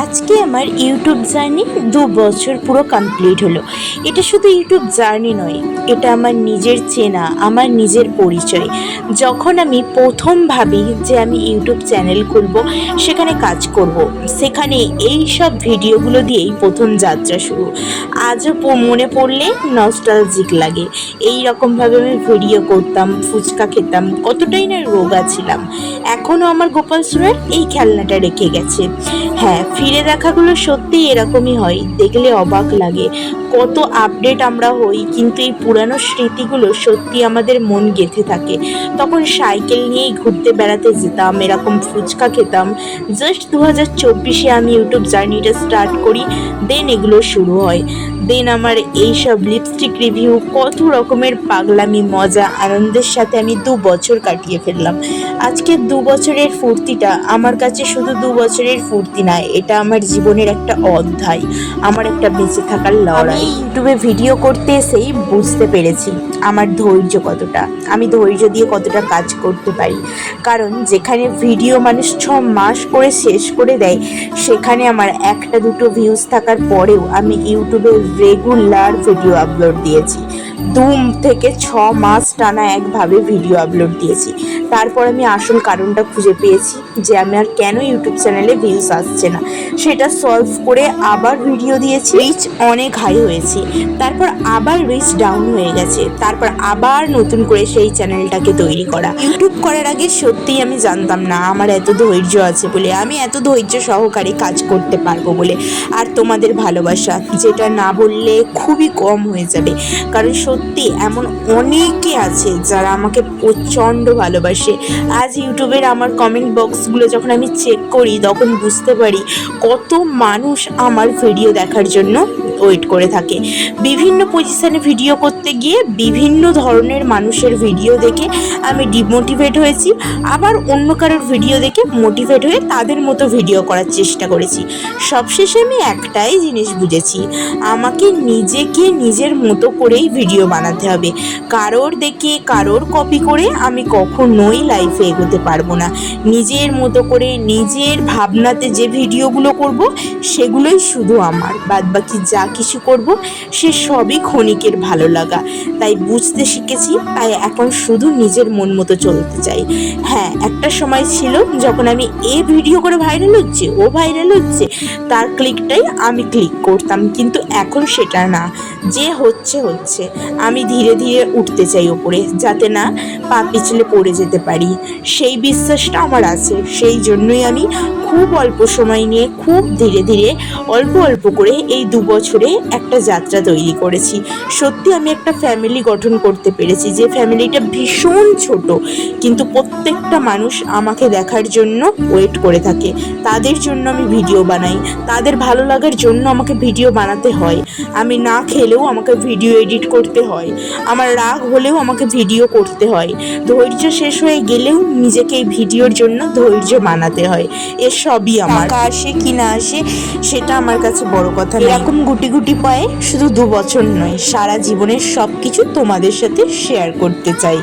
আজকে আমার YouTube journey 2 বছর পুরো কমপ্লিট হলো। এটা শুধু ইউটিউব জার্নি নয়, এটা আমার নিজের চেনা, আমার নিজের পরিচয়। যখন আমি প্রথম ভাবি যে আমি ইউটিউব চ্যানেল খুলব, সেখানে কাজ করব, সেখানে এই সব ভিডিওগুলো দিয়েই প্রথম যাত্রা শুরু। আজও মনে পড়লে নস্টালজিক লাগে। এই রকমভাবে আমি ভিডিও করতাম, ফুচকা খেতাম, কতটাই না রোগা ছিলাম। এখনও আমার গোপাল সোনার এই খেলনাটা রেখে গেছে। হ্যাঁ, ফিরে দেখাগুলো সত্যিই এরকমই হয়, দেখলে অবাক লাগে। কত আপডেট আমরা হই, কিন্তু এই পুরানো স্মৃতিগুলো সত্যি আমাদের মন গেঁথে থাকে। তখন সাইকেল নিয়েই ঘুরতে বেড়াতে যেতাম, এরকম ফুচকা খেতাম। জাস্ট 2024-এ আমি ইউটিউব জার্নিটা স্টার্ট করি, দেন এগুলো শুরু হয়। দেন আমার এইসব লিপস্টিক রিভিউ, কত রকমের পাগলামি, মজা, আনন্দের সাথে আমি 2 বছর কাটিয়ে ফেললাম। আজকে 2 বছরের ফুর্তিটা আমার কাছে শুধু 2 বছরের ফুর্তি নয়, এটা আমার জীবনের একটা অধ্যায়, আমার একটা বেঁচে থাকার লড়াই। আমি ইউটিউবে ভিডিও করতে এসেই বুঝতে পেরেছি আমার ধৈর্য কতটা, আমি ধৈর্য দিয়ে কতটা কাজ করতে পারি। কারণ যেখানে ভিডিও মানুষ 6 মাস করে শেষ করে দেয়, সেখানে আমার 1-2 ভিউজ থাকার পরেও আমি ইউটিউবে রেগুলার ভিডিও আপলোড দিয়েছি। 2 থেকে 6 মাস টানা একভাবে ভিডিও আপলোড দিয়েছি। তারপর আমি আসল কারণটা খুঁজে পেয়েছি যে আমার কেন ইউটিউব চ্যানেলে ভিউজ আসছে না। সেটা সলভ করে আবার ভিডিও দিয়েছি, রিচ অনেক হাই হয়েছে, তারপর আবার রিচ ডাউন হয়ে গেছে, তারপর আবার নতুন করে সেই চ্যানেলটাকে তৈরি করা। ইউটিউব করার আগে সত্যিই আমি জানতাম না আমার এত ধৈর্য আছে বলে, আমি এত ধৈর্য সহকারে কাজ করতে পারবো বলে। আর তোমাদের ভালোবাসা, যেটা না বললে খুবই কম হয়ে যাবে, কারণ সত্যি এমন অনেকে আছে যারা আমাকে প্রচণ্ড ভালোবাসে। আজ ইউটিউবের আমার কমেন্ট বক্সগুলো যখন আমি চেক করি, তখন বুঝতে পারি কত মানুষ আমার ভিডিও দেখার জন্য ওয়েট করে থাকে। বিভিন্ন পজিশানে ভিডিও করতে গিয়ে বিভিন্ন ধরনের মানুষের ভিডিও দেখে আমি ডিমোটিভেট হয়েছি, আবার অন্য কারোর ভিডিও দেখে মোটিভেট হয়ে তাদের মতো ভিডিও করার চেষ্টা করেছি। সবশেষে আমি একটাই জিনিস বুঝেছি, আমাকে নিজেকে নিজের মতো করেই ভিডিও বানাতে হবে। কারোর দেখে, কারোর কপি করে আমি কখনোই লাইফে এগোতে পারবো না। নিজের মতো করে, নিজের ভাবনাতে যে ভিডিওগুলো করব, সেগুলোই শুধু আমার। বাদবাকি যা কিছু করব, সে সবই ক্ষণিকের ভালো লাগা। তাই বুঝতে শিখেছি, তাই এখন শুধু নিজের মন মতো চলতে চাই। হ্যাঁ, একটা সময় ছিল যখন আমি এ ভিডিও করে ভাইরাল হচ্ছে, ও ভাইরাল হচ্ছে, তার ক্লিকটাই আমি ক্লিক করতাম, কিন্তু এখন সেটা না। যে হচ্ছে হচ্ছে, আমি ধীরে ধীরে উঠতে চাই ওপরে, যাতে না পা পিছলে পড়ে যেতে পারি। সেই বিশ্বাসটা আমার আছে, সেই জন্যই আমি খুব অল্প সময় নিয়ে, খুব ধীরে ধীরে, অল্প অল্প করে এই 2 বছরে একটা যাত্রা তৈরি করেছি। সত্যি আমি একটা ফ্যামিলি গঠন করতে পেরেছি, যে ফ্যামিলিটা ভীষণ ছোট, কিন্তু প্রত্যেকটা মানুষ আমাকে দেখার জন্য ওয়েট করে থাকে। তাদের জন্য আমি ভিডিও বানাই, তাদের ভালো লাগার জন্য আমাকে ভিডিও বানাতে হয়। আমি না খেলেও আমাকে ভিডিও এডিট করতে হয়, আমার রাগ হলেও আমাকে ভিডিও করতে হয়, ধৈর্য শেষ হয়ে গেলেও নিজেকে এই ভিডিওর জন্য ধৈর্য মানাতে হয়। এসবই আমার, টাকা আসে কি না আসে সেটা আমার কাছে বড় কথা নয়। এরকম গুটি গুটি পায়ে শুধু 2 বছর নয়, সারা জীবনের সব কিছু তোমাদের সাথে শেয়ার করতে চাই।